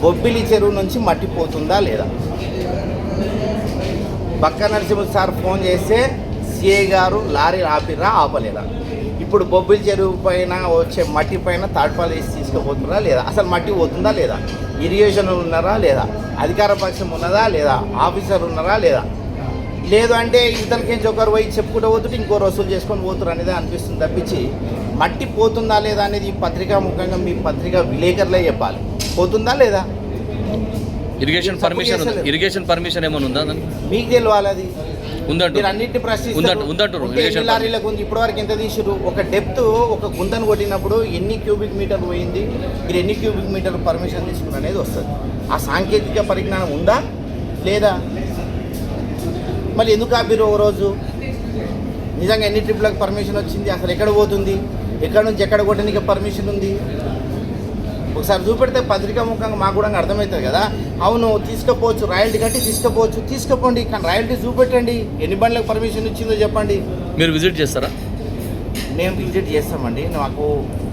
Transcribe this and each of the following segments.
బొబ్బిలి చెరువు నుంచి మట్టి పోతుందా లేదా? బక్క నరసింహ సార్ ఫోన్ చేస్తే సిఐ గారు లారీ ఆపిరా ఆపలేదా? ఇప్పుడు బొబ్బిలి చెరువు పైన వచ్చే మట్టి పైన తాడ్పాలు వేసి తీసుకుపోతున్నారా లేదా? అసలు మట్టి పోతుందా లేదా? ఇరిగేషన్ ఉన్నారా లేదా? అధికార పక్షం ఉన్నదా లేదా? ఆఫీసర్ ఉన్నారా లేదా? లేదు అంటే ఇతనికించి ఒకరు పోయి చెప్పుకుంటూ పోతుంటే ఇంకో వసూలు చేసుకొని పోతున్నారు అనేది అనిపిస్తుంది తప్పించి మట్టి పోతుందా లేదా అనేది ఈ పత్రికా ముఖ్యంగా మీ పత్రికా విలేకరులే చెప్పాలి. పోతుందా లేదా? ఇరిగేషన్ పర్మిషన్ ఏమైనా ఉందా? మీకు తెలియాలి. అది ఉందంటారు. మీరు అన్నింటినీ ప్రశ్నిస్తారు. లారీలకు ఉంది ఇప్పటివరకు ఎంత తీసిరు? ఒక డెప్త్ ఒక గుంతను కొట్టినప్పుడు ఎన్ని క్యూబిక్ మీటర్లు పోయింది, మీరు ఎన్ని క్యూబిక్ మీటర్లు పర్మిషన్ తీసుకున్నారు అనేది వస్తుంది. ఆ సాంకేతిక పరిజ్ఞానం ఉందా లేదా? మళ్ళీ ఎందుకు ఆపిరు ఒక రోజు? నిజంగా ఎన్ని ట్రిప్లకు పర్మిషన్ వచ్చింది? అసలు ఎక్కడ పోతుంది? ఎక్కడ నుంచి ఎక్కడ కొట్టడానికి పర్మిషన్ ఉంది? ఒకసారి చూపెడితే పత్రికా ముఖంగా మాకు కూడా అర్థమవుతుంది కదా. అవును తీసుకుపోవచ్చు, రాయల్టీ కట్టి తీసుకుపోండి, కానీ రాయల్టీ చూపెట్టండి. ఎన్ని బండ్లకు పర్మిషన్ ఇచ్చిందో చెప్పండి. మీరు విజిట్ చేస్తారా? మేము విజిట్ చేస్తామండి. మాకు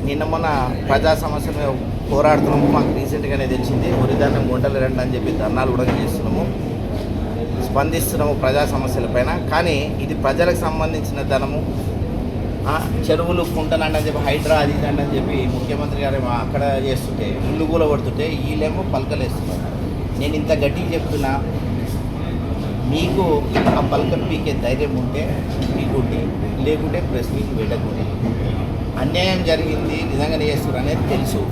నిన్న మొన్న ప్రజా సమస్యల మీద పోరాడుతున్నాము. మాకు రీసెంట్గానే తెలిసింది ఉరిధాన్యం గుంటలు రండి అని చెప్పి ధర్నాలు కూడా చేస్తున్నాము, స్పందిస్తున్నాము ప్రజా సమస్యలపైన. కానీ ఇది ప్రజలకు సంబంధించిన ధనము. చెరువులు కుంటలండి అని చెప్పి హైడ్రా అది ఇదండి అని చెప్పి ముఖ్యమంత్రి గారు అక్కడ చేస్తుంటే ఇల్లు కూడా పడుతుంటే వీళ్ళేమో పలకలేస్తున్నారు. నేను ఇంత గట్టిగా చెప్తున్నా, మీకు ఆ పలకలు పీకే ధైర్యం ఉంటే మీకుండి, లేకుంటే ప్రెస్ మీట్ పెట్టకుండి. అన్యాయం జరిగింది, నిజంగానే చేస్తున్నారు అనేది తెలుసు,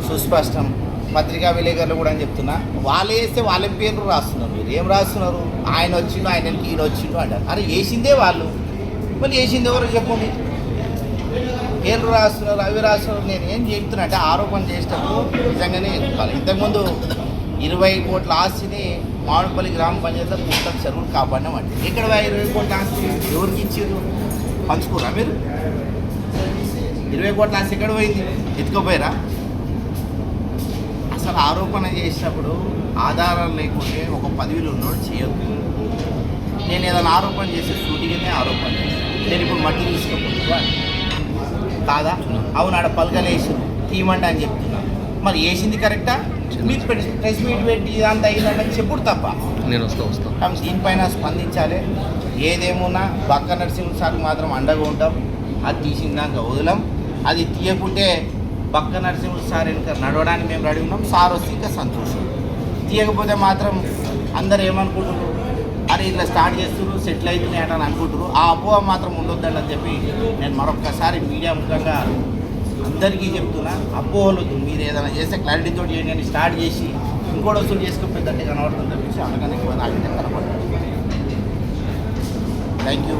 సుస్పష్టం. పత్రికా విలేకరులు కూడా అని చెప్తున్నా, వాళ్ళు వేస్తే వాళ్ళ పేర్లు రాస్తున్నారు. మీరు ఏం రాస్తున్నారు? ఆయన వచ్చిండు, ఆయనకి ఈయన వచ్చిండు అంటారు. అరే వేసిందే వాళ్ళు, మళ్ళీ వేసింది ఎవరో చెప్పండి. పేర్లు రాస్తున్నారు, అవి రాస్తున్నారు. నేను ఏం చెప్తున్నా అంటే ఆరోపణ చేసేటప్పుడు నిజంగానే చెప్పాలి. ఇంతకుముందు 20 కోట్ల ఆస్తిని మామిడిపల్లి గ్రామ పంచాయతీలో పూర్తి చెరువులు కాపాడినామంటే ఇక్కడ 20 కోట్ల ఆస్తి ఎవరికి ఇచ్చారు? పంచుకోరా మీరు? 20 కోట్ల ఆస్తి ఎక్కడ పోయింది? ఎత్తుకోపోయారా? అసలు ఆరోపణ చేసినప్పుడు ఆధారాలు లేకుంటే ఒక పదవిలో ఉన్నోడు చేయొద్దు. నేను ఏదైనా ఆరోపణ చేసే షూటింగ్నే ఆరోపణ చేస్తాను. నేను ఇప్పుడు మట్టి తీసుకుపోతున్నా కాదా? అవును, ఆడ పలకలు వేసి తీయమంటే అని చెప్తున్నా. మరి వేసింది కరెక్టా? మీరు ప్రెస్ మీట్ పెట్టి ఇదంతా అయిందని చెప్పుడు తప్ప నేను వస్తాను. దీనిపైన స్పందించాలి. ఏదేమున్నా బక్క నరసింహ సార్కి మాత్రం అండగా ఉంటాం. అది తీసిందాక వదలం. అది తీయకుంటే బక్క నరసింహ సార్ ఇంకా నడవడానికి మేము రెడీ ఉన్నాం. సార్ వస్తే ఇంకా సంతోషం. తీయకపోతే మాత్రం అందరు ఏమనుకుంటున్నారు? అరే ఇట్లా స్టార్ట్ చేస్తున్నారు, సెటిల్ అవుతున్నాయి అని అనుకుంటారు. ఆ అపోహ మాత్రం ఉండొద్దని అని చెప్పి నేను మరొక్కసారి మీడియా ముఖంగా అందరికీ చెప్తున్నా. అపోహలు మీరు ఏదైనా చేస్తే క్లారిటీతో చేయండి అని స్టార్ట్ చేసి ఇంకోటి వసూలు చేసుకుపోతుందంటే కనబడుతుంది తప్పించి అందుకని ఎక్కువ నాకైతే కనపడుతుంది. Thank you.